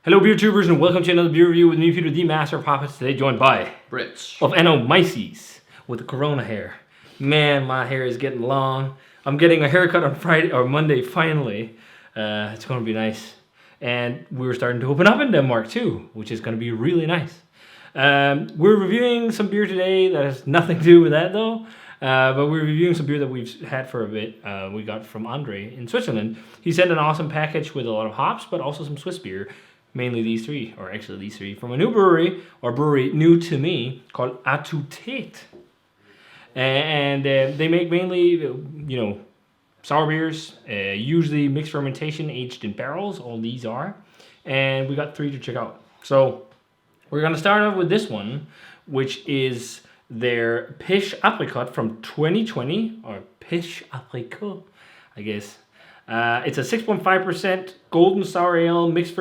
Hello beer tubers and welcome to another beer review with me, Peter the Master of Puppets. Today joined by Brits of Anomyces with the corona hair. Man, my hair is getting long. I'm getting a haircut on Friday or Monday finally. It's going to be nice. And we're starting to open up in Denmark too, which is going to be really nice. We're reviewing some beer today that has nothing to do with that though. But we're reviewing some beer that we've had for a bit. We got from Andre in Switzerland. He sent an awesome package with a lot of hops, but also some Swiss beer. Mainly these three, from a new brewery, or brewery new to me, called tue-tête. And they make mainly, sour beers, usually mixed fermentation, aged in barrels. All these are. And we got three to check out. So we're going to start off with this one, which is their Pêche Abricot from 2020, or Pêche Abricot, I guess. It's a 6.5% golden sour ale with mixed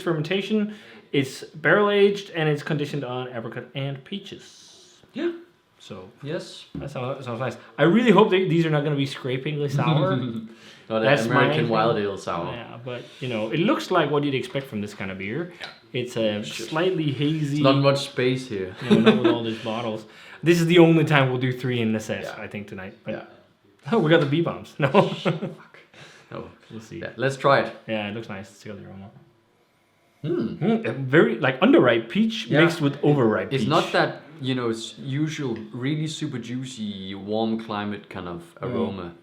fermentation. It's barrel aged and it's conditioned on apricot and peaches. Yeah. So yes, that sounds nice. I really hope these are not going to be scrapingly sour. Not an American wild ale sour. Yeah, but it looks like what you'd expect from this kind of beer. It's a slightly hazy. There's not much space here. Not with all these bottles. This is the only time we'll do three in the set, I think, tonight. But, yeah. Oh, we got the bee bombs. No. Fuck. No. We'll see. Yeah, let's try it. Yeah, it looks nice. Let's see how the aroma. Very underripe peach mixed with overripe peach. It's not that, it's usual, really super juicy, warm climate kind of aroma.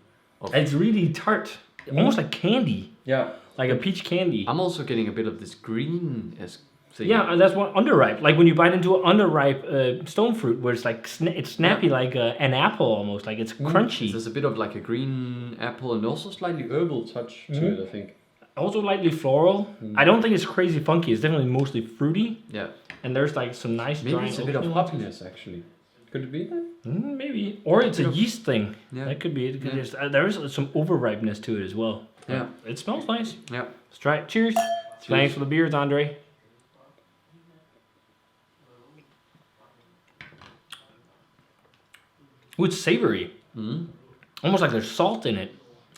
It's really tart. Almost like candy. Yeah. Like a peach candy. I'm also getting a bit of this green thing. Yeah, and that's what underripe. Like when you bite into an underripe stone fruit, where it's like it's snappy like an apple almost. Like it's crunchy. There's a bit of like a green apple and also slightly herbal touch to it, I think. Also lightly floral. I don't think it's crazy funky. It's definitely mostly fruity. Yeah. And there's like some nice maybe dry it's a bit of hoppiness actually. Could it be that? Maybe. Or it's a yeast thing. Yeah. That could be it. There is some overripeness to it as well. Yeah. It smells nice. Yeah. Let's try it. Cheers. Thanks for the beers, Andre. Ooh, it's savory. Almost like there's salt in it.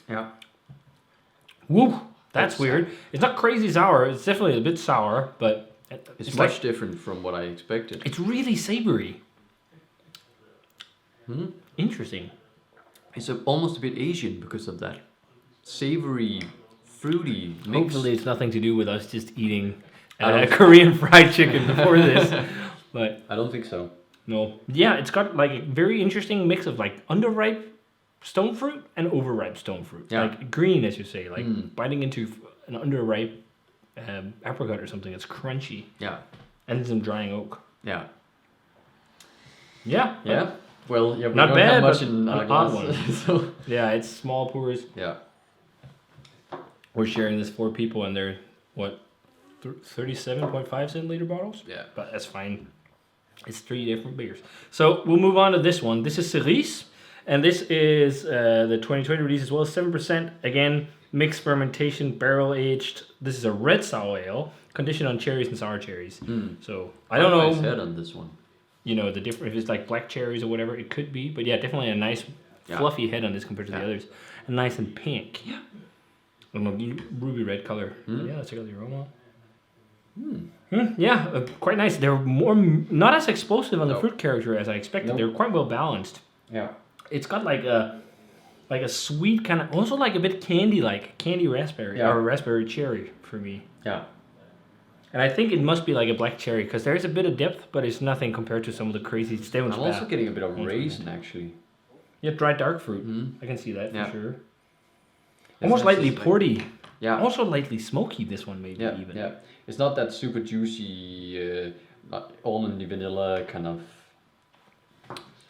Yeah. Woo! That's weird. It's not crazy sour. It's definitely a bit sour, but it's much different from what I expected. It's really savory. Interesting. It's almost a bit Asian because of that savory, fruity mix. Hopefully, it's nothing to do with us just eating Korean fried chicken before this. But I don't think so. No. Yeah, it's got like a very interesting mix of like underripe stone fruit and overripe stone fruit. Yeah. Like green, as you say, like biting into an underripe apricot or something. It's crunchy. Yeah. And some drying oak. Yeah. Yeah. Yeah. Well, yeah, we not don't bad, have much but in our an odd glass, one. so. Yeah, it's small pours. Yeah. We're sharing this 4 people, and they're what, 37.5 centiliter bottles. Yeah. But that's fine. It's 3 different beers. So we'll move on to this one. This is Cerise, and this is the 2020 release as well. 7%. Again, mixed fermentation, barrel aged. This is a red sour ale, conditioned on cherries and sour cherries. So I don't know. Nice head on this one. The different, if it's like black cherries or whatever, it could be. But yeah, definitely a nice fluffy head on this compared to the others. And nice and pink. Yeah. I don't know, ruby red color. Yeah, let's check out the aroma. Yeah, quite nice. They're not as explosive on the fruit character as I expected. They're quite well balanced. Yeah. It's got like a sweet kind of, also like a bit candy raspberry or raspberry cherry for me. Yeah. And I think it must be like a black cherry because there's a bit of depth, but it's nothing compared to some of the crazy I'm also getting a bit of raisin actually. Yeah, dried dark fruit. I can see that for sure. It's almost lightly porty. Yeah. Also lightly smoky, this one maybe even. Yeah. It's not that super juicy, almondy vanilla kind of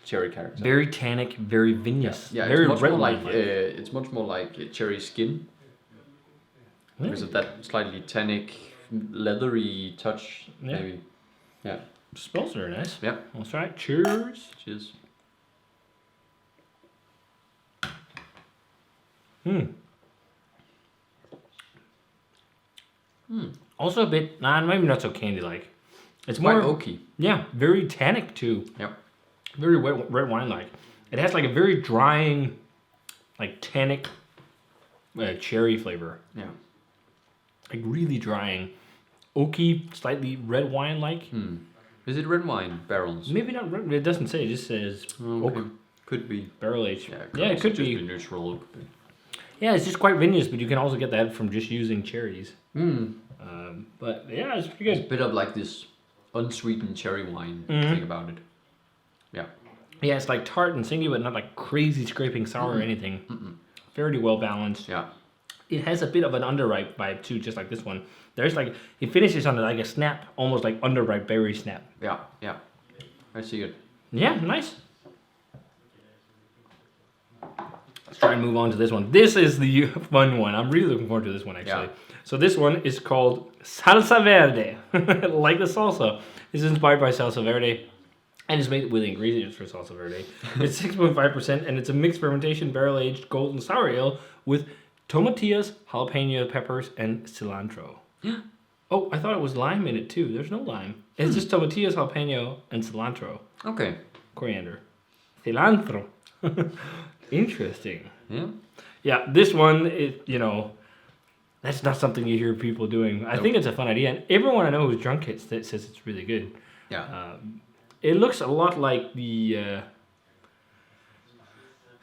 cherry character. Very tannic, very vinous. Yeah, very it's much more like cherry skin. Because of that slightly tannic, leathery touch, maybe. Yeah. Smells very nice. Yeah. Let's try it. Cheers. Cheers. Also a bit, maybe not so candy-like. It's Quite more oaky. Yeah, very tannic too. Yeah. Very red wine-like. It has like a very drying, like tannic cherry flavor. Yeah. Like really drying. oaky, slightly red wine like. Is it red wine barrels? Maybe not red. It doesn't say. It just says Okay. oak Could be. barrel aged. Yeah, It could just be. neutral oak. Yeah, it's just quite vinous, but you can also get that from just using cherries. Mm. But yeah, it's pretty It's good. a bit of like this unsweetened cherry wine thing about it. Yeah. Yeah, it's like tart and singy, but not like crazy scraping sour or anything. Fairly well balanced. Yeah. It has a bit of an underripe vibe too, just like this one. There's like, it finishes on like a snap, almost like underripe berry snap. Yeah. Yeah. I see it. Yeah, nice. Let's try and move on to this one. This is the fun one. I'm really looking forward to this one actually. Yeah. So this one is called Salsa Verde, like the salsa. It's inspired by Salsa Verde and it's made with the ingredients for Salsa Verde. It's 6.5% and it's a mixed fermentation barrel aged golden sour ale with tomatillas, jalapeno peppers, and cilantro. Oh, I thought it was lime in it too. There's no lime. It's just tomatillas, jalapeno, and cilantro. Okay. Coriander. Cilantro. Interesting. Yeah. Yeah, this one is, that's not something you hear people doing. I think it's a fun idea, and everyone I know who's drunk it says it's really good. Yeah. It looks a lot like the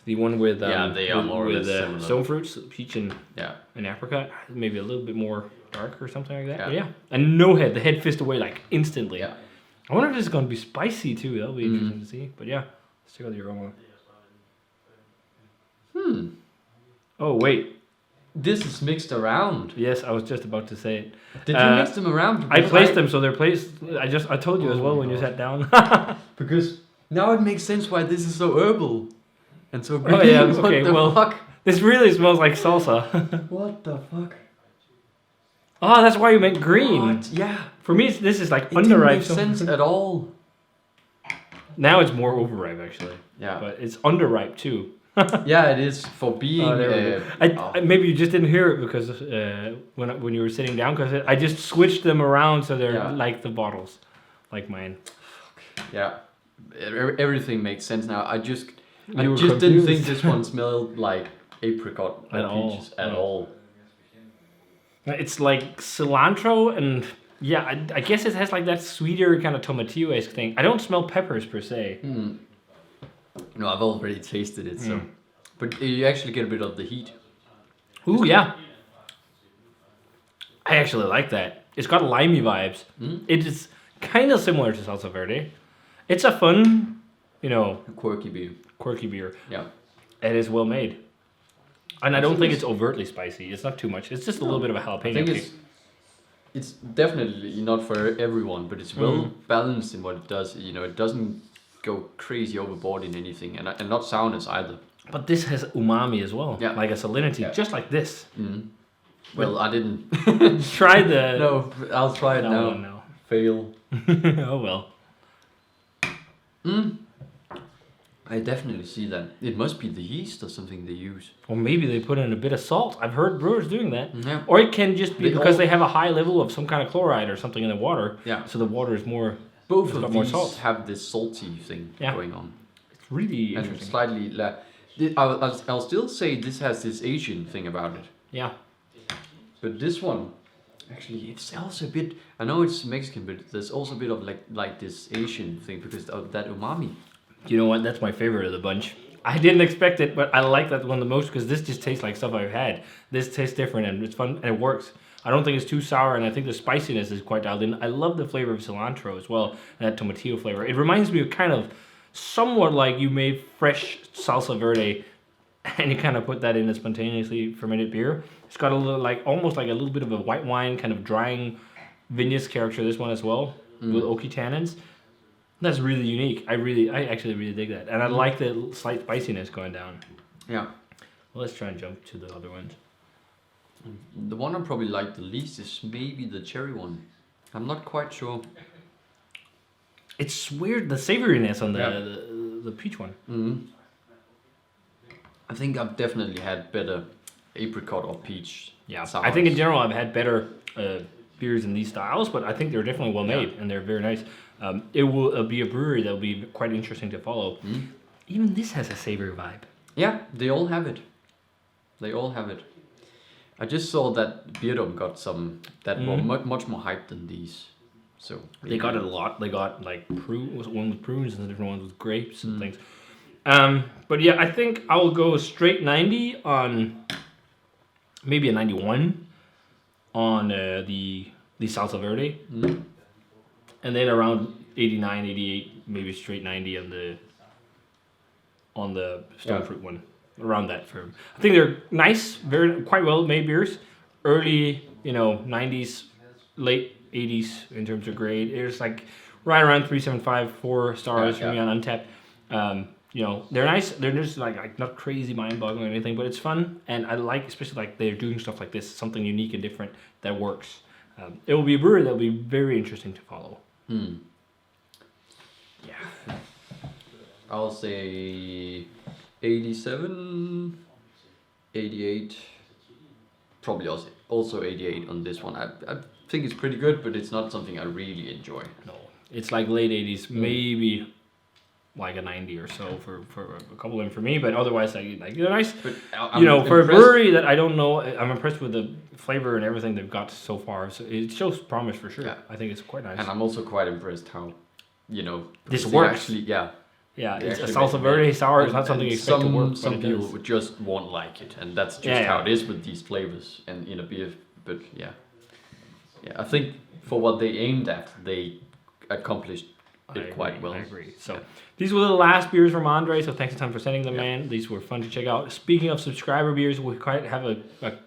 one with they are more or less similar. stone fruits, peach and Yeah. apricot. Maybe a little bit more dark or something like that. Yeah. But yeah, and no head. The head fizzed away like instantly. Yeah. I wonder if this is going to be spicy too. That'll be interesting to see. But yeah, let's check out the aroma. Oh wait. This is mixed around. Yes, I was just about to say it. Did you mix them around? I Because placed them so they're placed. I told you as well when you sat down. Because now it makes sense why this is so herbal and so green. Oh yeah. What Okay. the Well, fuck? this really smells like salsa. What the fuck? Oh, that's why you meant green. What? Yeah. For me, this is like It didn't underripe. make sense at all. Now it's more overripe actually. Yeah. But it's underripe too. Yeah, it is for being. Oh, there we go. Maybe you just didn't hear it because when you were sitting down, because I just switched them around so they're like the bottles, like mine. Yeah. Everything makes sense now. I just didn't confused. think this one smelled like apricot or At all. peaches at all. It's like cilantro and yeah, I guess it has like that sweeter kind of tomatillo-esque thing. I don't smell peppers per se. No, I've already tasted it, so. But you actually get a bit of the heat. Ooh, yeah. I actually like that. It's got limey vibes. It is kind of similar to Salsa Verde. It's a fun, Quirky beer. quirky beer. Yeah. It is well made. And I don't think it's overtly spicy. It's not too much. It's just a little bit of a jalapeno I think kick. it's definitely not for everyone, but it's well balanced in what it does. It doesn't go crazy overboard in anything, and not sourness either. But this has umami as well. Yeah. Like a salinity, just like this. Well, I didn't. Try the... No, I'll try it now. No. Fail. Oh well. I definitely see that. It must be the yeast or something they use. Or maybe they put in a bit of salt. I've heard brewers doing that. Yeah. Or it can just be They because all- they have a high level of some kind of chloride or something in the water. Yeah. So the water is more... Both It's of got more these salt. have this salty thing Yeah. going on. It's really And interesting. slightly... I'll still say this has this Asian thing about it. Yeah. But this one, actually, it's also a bit... I know it's Mexican, but there's also a bit of like this Asian thing because of that umami. You know what? That's my favorite of the bunch. I didn't expect it, but I like that one the most because this just tastes like stuff I've had. This tastes different and it's fun and it works. I don't think it's too sour and I think the spiciness is quite dialed in. I love the flavor of cilantro as well and that tomatillo flavor. It reminds me of kind of somewhat like you made fresh salsa verde and you kind of put that in a spontaneously fermented beer. It's got a little almost like a little bit of a white wine kind of drying vinous character, this one as well, with oaky tannins. That's really unique. I actually really dig that. And I like the slight spiciness going down. Yeah. Well, let's try and jump to the other ones. The one I probably like the least is maybe the cherry one. I'm not quite sure. It's weird, the savoriness on the peach one. I think I've definitely had better apricot or peach. Yeah, sours. I think in general I've had better beers in these styles, but I think they're definitely well made and they're very nice. It will be a brewery that will be quite interesting to follow. Even this has a savory vibe. Yeah, they all have it. They all have it. I just saw that Beardom got some that were much more hype than these. So they got it a lot. They got like one with prunes and the different ones with grapes and things. But yeah, I think I will go straight 90 on maybe a 91 on the Salsa Verde. And then around 89, 88, maybe straight 90 on the stone fruit one. Around that for I think they're nice, quite well made beers. Early, 90s, late 80s in terms of grade. It's like right around 3.75, 4 stars for me on Untapped. They're nice. They're just like not crazy mind-boggling or anything, but it's fun. And I like, especially like they're doing stuff like this, something unique and different that works. It will be a brewery that will be very interesting to follow. Yeah. I'll say 87, 88, probably also 88 on this one. I think it's pretty good, but it's not something I really enjoy. No, it's like late 80s, maybe like a 90 or so for a couple of them for me, but otherwise they're nice. But for a brewery that I don't know, I'm impressed with the flavor and everything they've got so far. So it shows promise for sure. Yeah. I think it's quite nice. And I'm also quite impressed how, this works. Actually, yeah, it's a salsa verde sour. It's not something you expect to work. Some people would just won't like it, and that's just how it is with these flavors and in a beer. But I think for what they aimed at, they accomplished it quite well. I agree. So these were the last beers from Andre. So thanks a ton for sending them, man. These were fun to check out. Speaking of subscriber beers, we quite have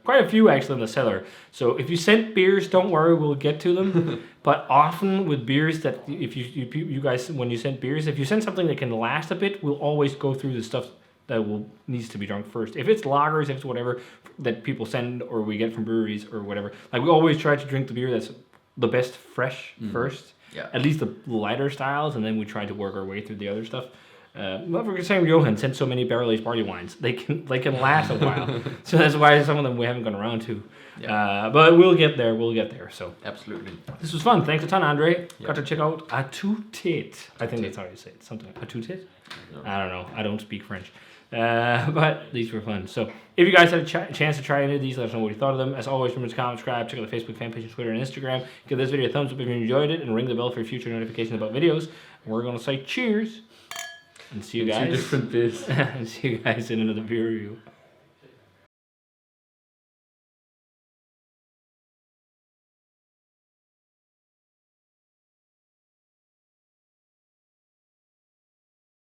quite a few actually in the cellar. So if you sent beers, don't worry, we'll get to them. But often with beers that if you guys when you send beers, if you send something that can last a bit, we'll always go through the stuff that needs to be drunk first. If it's lagers, if it's whatever that people send or we get from breweries or whatever, like we always try to drink the beer that's the best fresh first. Yeah. At least the lighter styles, and then we try to work our way through the other stuff. For example, Johan sent so many barrel-aged barley wines; they can last a while. So that's why some of them we haven't gone around to. Yeah. But we'll get there. So absolutely, this was fun. Thanks a ton, Andre. Yeah. Got to check out a tue-tête. I think that's how you say it. Something a tue-tête. I don't know. I don't speak French. But these were fun. So if you guys had a chance to try any of these, let us know what you thought of them. As always, remember to comment, subscribe, check out the Facebook fan page, Twitter, and Instagram. Give this video a thumbs up if you enjoyed it, and ring the bell for future notifications about videos. And we're going to say cheers and see you guys. Two different beers. And see you guys in another beer review.